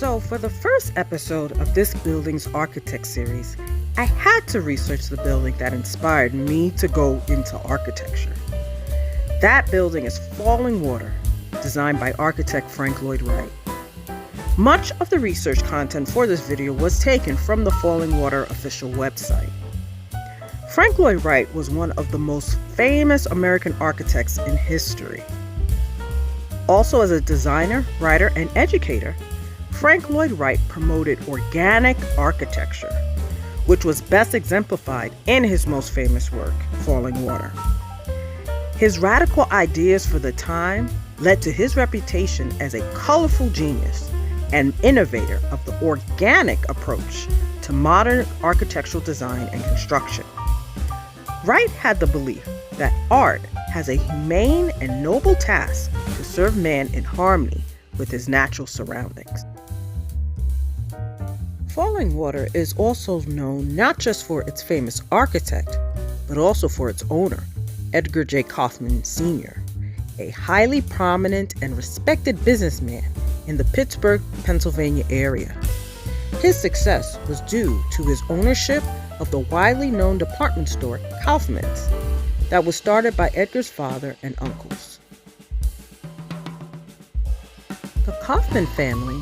So for the first episode of this building's architect series, I had to research the building that inspired me to go into architecture. That building is Fallingwater, designed by architect Frank Lloyd Wright. Much of the research content for this video was taken from the Fallingwater official website. Frank Lloyd Wright was one of the most famous American architects in history. Also as a designer, writer, and educator, Frank Lloyd Wright promoted organic architecture, which was best exemplified in his most famous work, Fallingwater. His radical ideas for the time led to his reputation as a colorful genius and innovator of the organic approach to modern architectural design and construction. Wright had the belief that art has a humane and noble task to serve man in harmony with his natural surroundings. Fallingwater is also known not just for its famous architect, but also for its owner, Edgar J. Kaufman Sr., a highly prominent and respected businessman in the Pittsburgh, Pennsylvania area. His success was due to his ownership of the widely known department store Kaufman's that was started by Edgar's father and uncles. The Kaufman family,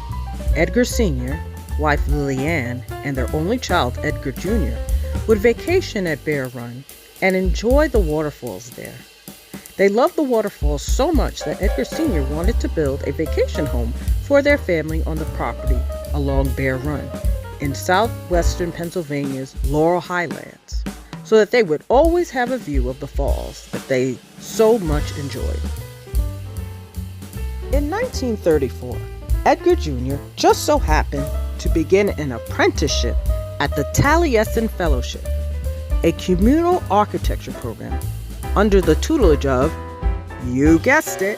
Edgar Sr., wife Lillian, and their only child Edgar Jr., would vacation at Bear Run and enjoy the waterfalls there. They loved the waterfalls so much that Edgar Sr. wanted to build a vacation home for their family on the property along Bear Run in southwestern Pennsylvania's Laurel Highlands, so that they would always have a view of the falls that they so much enjoyed. In 1934, Edgar Jr. just so happened to begin an apprenticeship at the Taliesin Fellowship, a communal architecture program under the tutelage of, you guessed it,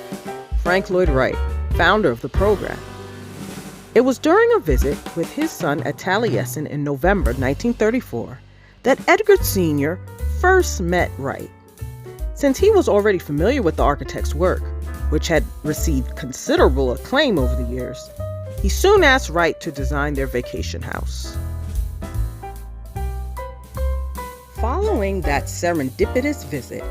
Frank Lloyd Wright, founder of the program. It was during a visit with his son at Taliesin in November 1934 that Edgar Sr. first met Wright. Since he was already familiar with the architect's work, which had received considerable acclaim over the years, he soon asked Wright to design their vacation house. Following that serendipitous visit,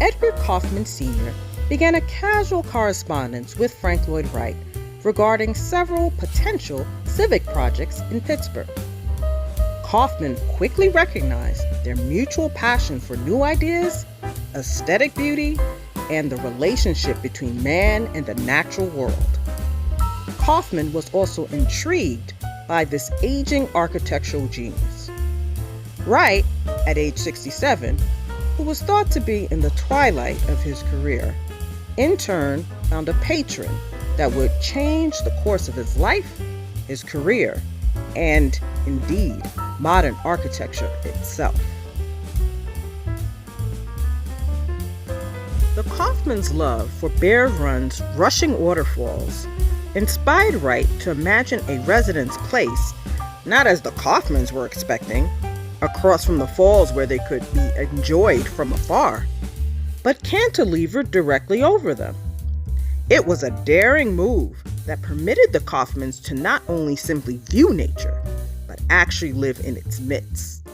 Edgar Kaufman Sr. began a casual correspondence with Frank Lloyd Wright regarding several potential civic projects in Pittsburgh. Kaufman quickly recognized their mutual passion for new ideas, aesthetic beauty, and the relationship between man and the natural world. Kaufman was also intrigued by this aging architectural genius. Wright, at age 67, who was thought to be in the twilight of his career, in turn found a patron that would change the course of his life, his career, and, indeed, modern architecture itself. The Kaufman's love for Bear Run's rushing waterfalls inspired Wright to imagine a residence place, not as the Kaufmans were expecting, across from the falls where they could be enjoyed from afar, but cantilevered directly over them. It was a daring move that permitted the Kaufmans to not only simply view nature, but actually live in its midst.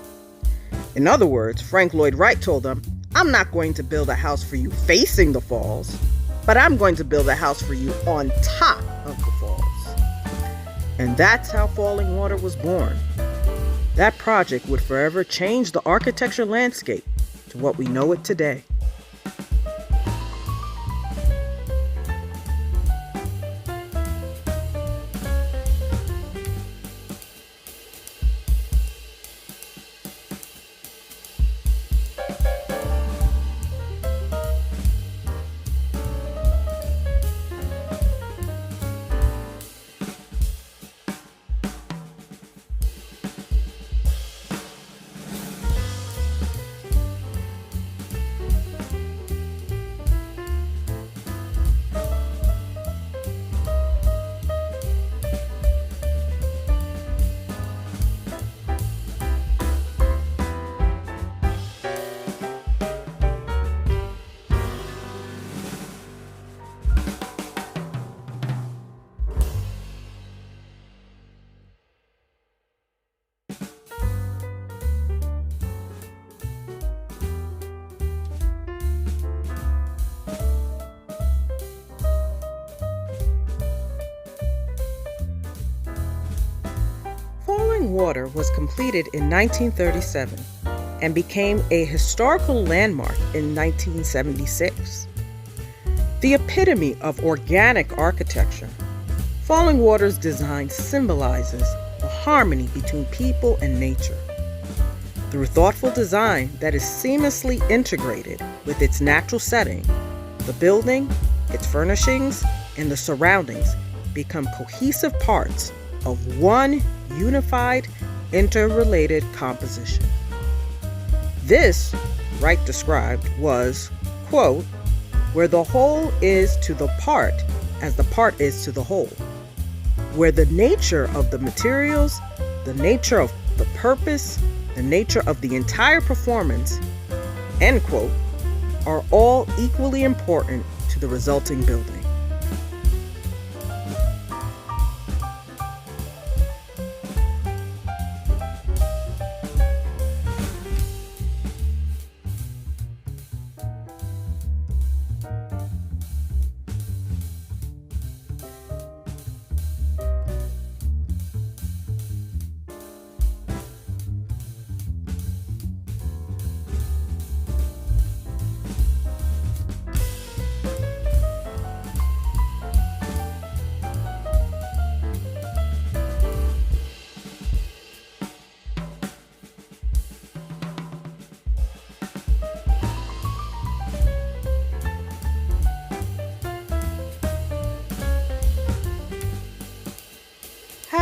In other words, Frank Lloyd Wright told them, "I'm not going to build a house for you facing the falls, but I'm going to build a house for you on top of the falls." And that's how Fallingwater was born. That project would forever change the architecture landscape to what we know it today. Water was completed in 1937 and became a historical landmark in 1976. The epitome of organic architecture, Fallingwater's design symbolizes the harmony between people and nature. Through thoughtful design that is seamlessly integrated with its natural setting, the building, its furnishings, and the surroundings become cohesive parts of one unified, interrelated composition. This, Wright described, was, quote, where the whole is to the part as the part is to the whole, where the nature of the materials, the nature of the purpose, the nature of the entire performance, end quote, are all equally important to the resulting building.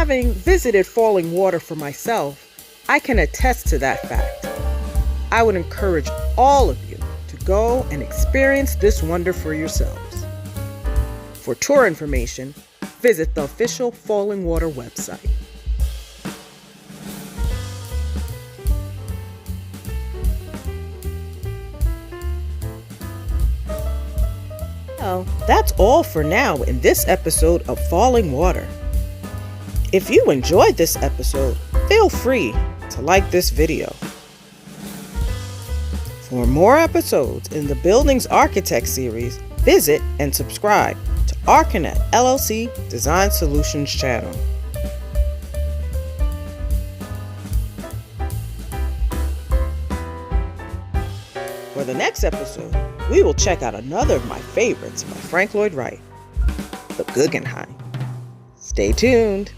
Having visited Fallingwater for myself, I can attest to that fact. I would encourage all of you to go and experience this wonder for yourselves. For tour information, visit the official Fallingwater website. Well, that's all for now in this episode of Fallingwater. If you enjoyed this episode, feel free to like this video. For more episodes in the Buildings Architect series, visit and subscribe to ArchiNaT LLC Design Solutions channel. For the next episode, we will check out another of my favorites by Frank Lloyd Wright, The Guggenheim. Stay tuned.